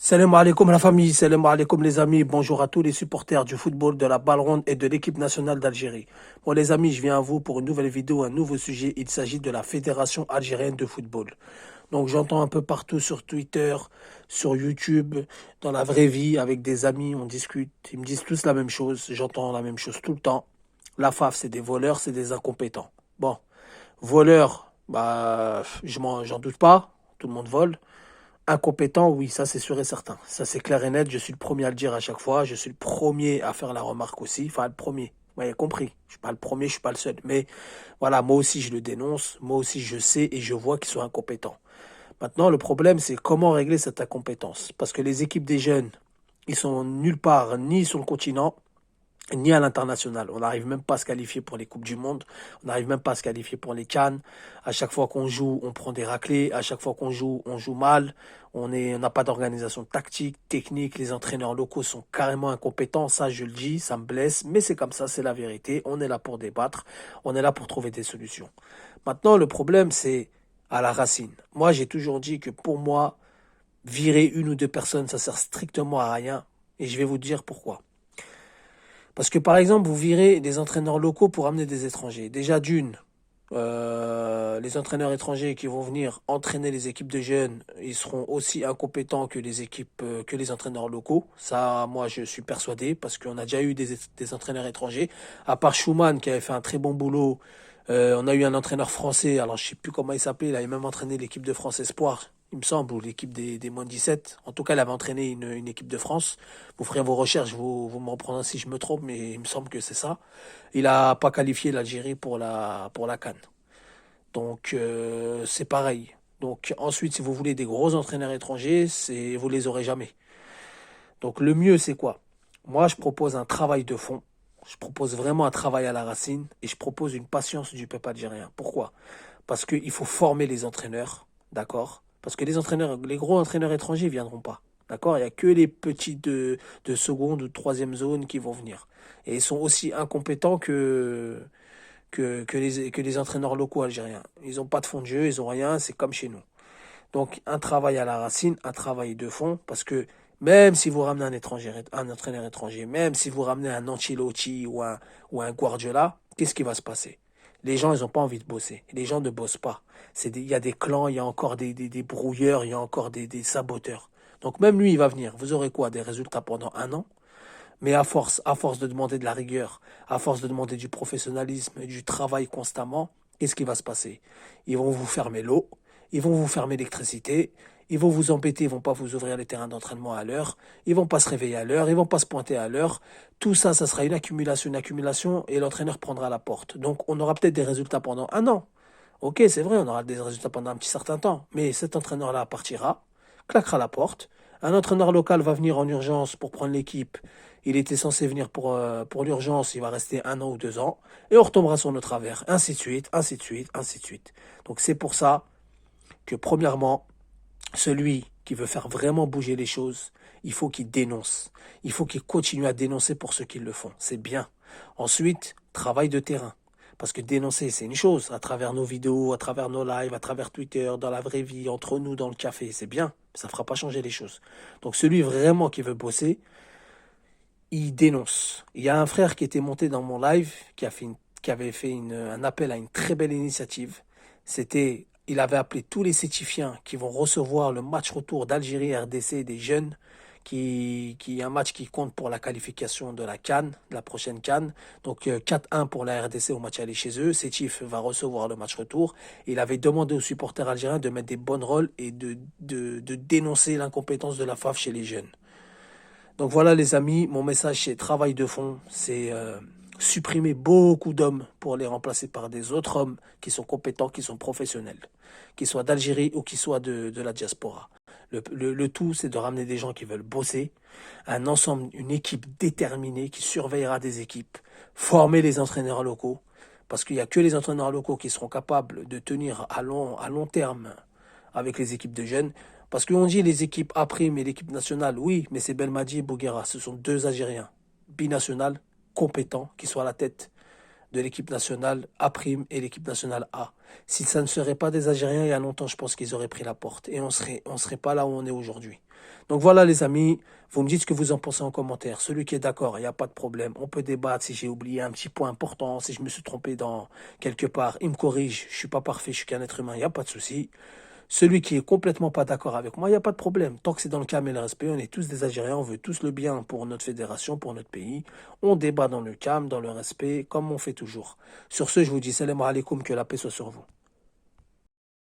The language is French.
Salam alaikum la famille, salam alaikum les amis, bonjour à tous les supporters du football, de la balle ronde et de l'équipe nationale d'Algérie. Bon les amis, je viens à vous pour une nouvelle vidéo, un nouveau sujet, il s'agit de la Fédération algérienne de football. Donc j'entends un peu partout sur Twitter, sur YouTube, dans la vraie vie, avec des amis, on discute, ils me disent tous la même chose, j'entends la même chose tout le temps. La FAF c'est des voleurs, c'est des incompétents. Bon, voleurs, j'en doute pas, tout le monde vole. Incompétent, oui, ça c'est sûr et certain. Ça c'est clair et net, je suis le premier à le dire à chaque fois, je suis le premier à faire la remarque aussi, enfin le premier, vous m'avez compris, je suis pas le premier, je suis pas le seul, mais voilà, moi aussi je le dénonce, moi aussi je sais et je vois qu'ils sont incompétents. Maintenant, le problème c'est comment régler cette incompétence, parce que les équipes des jeunes, ils sont nulle part, ni sur le continent, ni à l'international. On n'arrive même pas à se qualifier pour les Coupes du Monde. On n'arrive même pas à se qualifier pour les CAN. À chaque fois qu'on joue, on prend des raclés. À chaque fois qu'on joue, on joue mal. On n'a pas d'organisation tactique, technique. Les entraîneurs locaux sont carrément incompétents. Ça, je le dis, ça me blesse. Mais c'est comme ça, c'est la vérité. On est là pour débattre. On est là pour trouver des solutions. Maintenant, le problème, c'est à la racine. Moi, j'ai toujours dit que pour moi, virer une ou deux personnes, ça sert strictement à rien. Et je vais vous dire pourquoi. Parce que par exemple, vous virez des entraîneurs locaux pour amener des étrangers. Déjà d'une, les entraîneurs étrangers qui vont venir entraîner les équipes de jeunes, ils seront aussi incompétents que les équipes, que les entraîneurs locaux. Ça, moi, je suis persuadé parce qu'on a déjà eu des entraîneurs étrangers. À part Schumann qui avait fait un très bon boulot, on a eu un entraîneur français. Alors, je sais plus comment il s'appelait. Il avait même entraîné l'équipe de France Espoir, il me semble, ou l'équipe des moins de 17. En tout cas, il avait entraîné une équipe de France. Vous ferez vos recherches, vous me reprendrez si je me trompe, mais il me semble que c'est ça. Il a pas qualifié l'Algérie pour la CAN. Donc c'est pareil. Donc ensuite, si vous voulez des gros entraîneurs étrangers, vous les aurez jamais. Donc le mieux, c'est quoi? Moi, je propose un travail de fond. Je propose vraiment un travail à la racine et je propose une patience du peuple algérien. Pourquoi? Parce qu'il faut former les entraîneurs, d'accord? Parce que les entraîneurs, les gros entraîneurs étrangers ne viendront pas. D'accord? Il n'y a que les petits de seconde ou de troisième zone qui vont venir. Et ils sont aussi incompétents que les entraîneurs locaux algériens. Ils n'ont pas de fond de jeu, ils n'ont rien, c'est comme chez nous. Donc un travail à la racine, un travail de fond, parce que même si vous ramenez un étranger, un entraîneur étranger, même si vous ramenez un Ancelotti ou un Guardiola, qu'est-ce qui va se passer? Les gens, ils n'ont pas envie de bosser. Les gens ne bossent pas. Il y a des clans, il y a encore des brouilleurs, il y a encore des saboteurs. Donc même lui, il va venir. Vous aurez quoi? Des résultats pendant un an? Mais à force de demander de la rigueur, à force de demander du professionnalisme et du travail constamment, qu'est-ce qui va se passer? Ils vont vous fermer l'eau, ils vont vous fermer l'électricité, ils vont vous embêter, ils vont pas vous ouvrir les terrains d'entraînement à l'heure, ils vont pas se réveiller à l'heure, ils vont pas se pointer à l'heure. Tout ça, ça sera une accumulation, et l'entraîneur prendra la porte. Donc on aura peut-être des résultats pendant un an. Ok, c'est vrai, on aura des résultats pendant un petit certain temps, mais cet entraîneur-là partira, claquera la porte. Un entraîneur local va venir en urgence pour prendre l'équipe. Il était censé venir pour l'urgence, il va rester un an ou deux ans, et on retombera sur nos travers, ainsi de suite, ainsi de suite, ainsi de suite. Donc c'est pour ça que premièrement, celui qui veut faire vraiment bouger les choses, il faut qu'il dénonce. Il faut qu'il continue à dénoncer pour ceux qui le font. C'est bien. Ensuite, travail de terrain. Parce que dénoncer, c'est une chose. À travers nos vidéos, à travers nos lives, à travers Twitter, dans la vraie vie, entre nous, dans le café, c'est bien. Ça ne fera pas changer les choses. Donc celui vraiment qui veut bosser, il dénonce. Il y a un frère qui était monté dans mon live, qui avait fait un appel à une très belle initiative. Il avait appelé tous les sétifiens qui vont recevoir le match retour d'Algérie-RDC des jeunes, qui est un match qui compte pour la qualification de la CAN, de la prochaine CAN. Donc 4-1 pour la RDC au match aller chez eux. Sétif va recevoir le match retour. Il avait demandé aux supporters algériens de mettre des bonnes rôles et de dénoncer l'incompétence de la FAF chez les jeunes. Donc voilà les amis, mon message c'est travail de fond, c'est supprimer beaucoup d'hommes pour les remplacer par des autres hommes qui sont compétents, qui sont professionnels, qui soient d'Algérie ou qui soient de la diaspora. Le tout c'est de ramener des gens qui veulent bosser, un ensemble, une équipe déterminée qui surveillera des équipes, former les entraîneurs locaux, parce qu'il n'y a que les entraîneurs locaux qui seront capables de tenir à long terme avec les équipes de jeunes. Parce qu'on dit les équipes A prime et l'équipe nationale, oui, mais c'est Belmadi et Bouguera. Ce sont deux Algériens binationales, compétents, qui sont à la tête de l'équipe nationale A' et l'équipe nationale A. Si ça ne serait pas des Algériens, il y a longtemps, je pense qu'ils auraient pris la porte. Et on serait pas là où on est aujourd'hui. Donc voilà les amis, vous me dites ce que vous en pensez en commentaire. Celui qui est d'accord, il n'y a pas de problème. On peut débattre si j'ai oublié un petit point important, si je me suis trompé dans quelque part. Il me corrige, je suis pas parfait, je suis qu'un être humain, il n'y a pas de souci. Celui qui est complètement pas d'accord avec moi, il n'y a pas de problème. Tant que c'est dans le calme et le respect, on est tous des Algériens, on veut tous le bien pour notre fédération, pour notre pays. On débat dans le calme, dans le respect, comme on fait toujours. Sur ce, je vous dis salam alaikum, que la paix soit sur vous.